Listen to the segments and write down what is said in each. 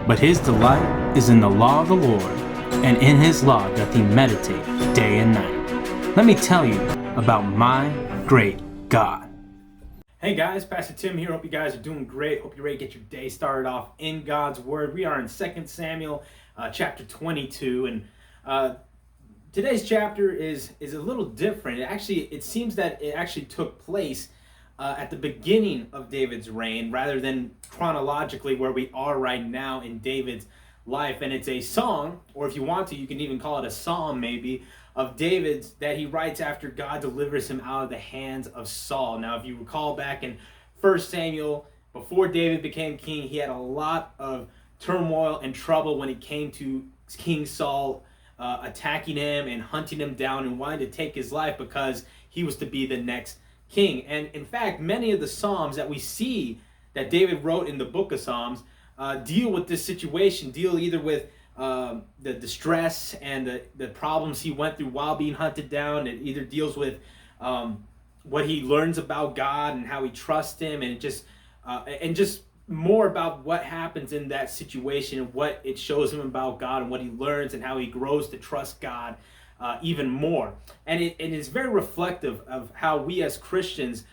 But his delight is in the law of the Lord, and in his law doth he meditate day and night. Let me tell you about my great God. Hey guys, Pastor Tim here. Hope you guys are doing great. Hope you're ready to get your day started off in God's Word. We are in 2 Samuel chapter 22, and today's chapter is a little different. It seems that it actually took place at the beginning of David's reign rather than chronologically where we are right now in David's life. And it's a song, or if you want to, you can even call it a psalm maybe, of David's that he writes after God delivers him out of the hands of Saul. Now, if you recall back in 1 Samuel, before David became king, he had a lot of turmoil and trouble when it came to King Saul attacking him and hunting him down and wanting to take his life because he was to be the next king. And in fact, many of the Psalms that we see that David wrote in the book of Psalms deal with this situation, deal either with the distress and the problems he went through while being hunted down. It either deals with what he learns about God and how he trusts him, and just more about what happens in that situation and what it shows him about God and what he learns and how he grows to trust God even more. And it is very reflective of how we as Christians,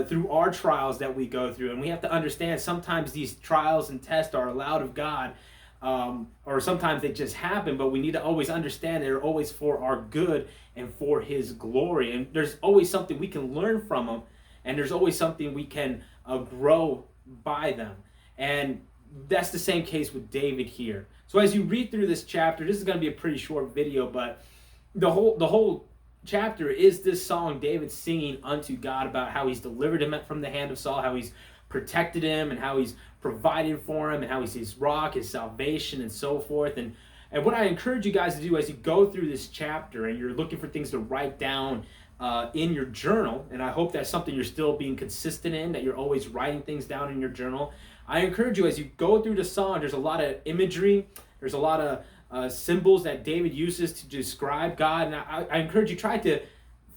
through our trials that we go through, and we have to understand sometimes these trials and tests are allowed of God, or sometimes they just happen, but we need to always understand they're always for our good and for his glory. And there's always something we can learn from them, and there's always something we can grow by them. And that's the same case with David here. So as you read through this chapter, this is going to be a pretty short video, but the whole chapter is this song David singing unto God about how he's delivered him from the hand of Saul, how he's protected him, and how he's provided for him, and how he's his rock, his salvation, and so forth. And what I encourage you guys to do as you go through this chapter and you're looking for things to write down in your journal, and I hope that's something you're still being consistent in, that you're always writing things down in your journal. I encourage you as you go through the song, there's a lot of imagery, there's a lot of symbols that David uses to describe God, and I encourage you, try to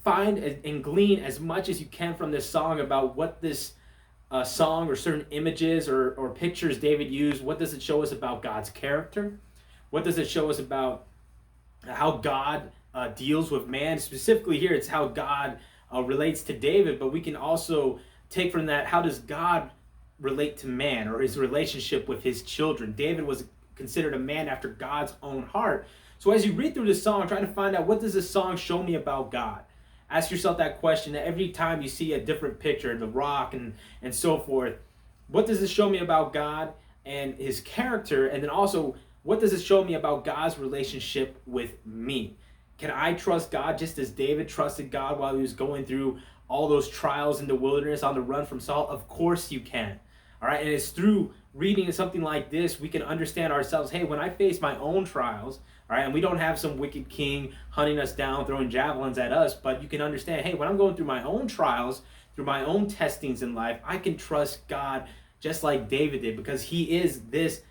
find and glean as much as you can from this song about what this song or certain images or pictures David used. What does it show us about God's character? What does it show us about how God deals with man? Specifically here, it's how God relates to David, but we can also take from that, how does God relate to man, or his relationship with his children? David was considered a man after God's own heart. So as you read through this song, try to find out, what does this song show me about God? Ask yourself that question every time you see a different picture, the rock and so forth. What does this show me about God and his character? And then also, what does it show me about God's relationship with me? Can I trust God just as David trusted God while he was going through all those trials in the wilderness on the run from Saul? Of course you can. All right, and it's through reading something like this we can understand ourselves. Hey, when I face my own trials, all right, and we don't have some wicked king hunting us down, throwing javelins at us, but you can understand, hey, when I'm going through my own trials, through my own testings in life, I can trust God just like David did, because he is this,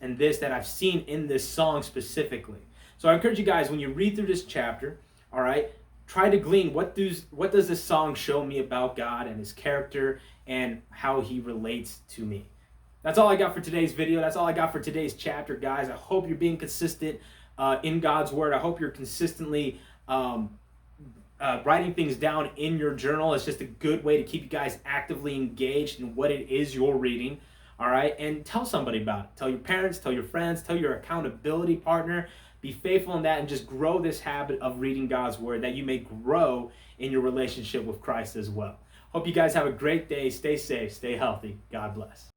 and this that I've seen in this song specifically. So I encourage you guys, when you read through this chapter, all right, try to glean, what does this song show me about God and his character and how he relates to me. That's all I got for today's video. That's all I got for today's chapter, guys. I hope you're being consistent in God's word. I hope you're consistently writing things down in your journal. It's just a good way to keep you guys actively engaged in what it is you're reading. All right, and tell somebody about it. Tell your parents, tell your friends, tell your accountability partner. Be faithful in that, and just grow this habit of reading God's word, that you may grow in your relationship with Christ as well. Hope you guys have a great day. Stay safe, stay healthy. God bless.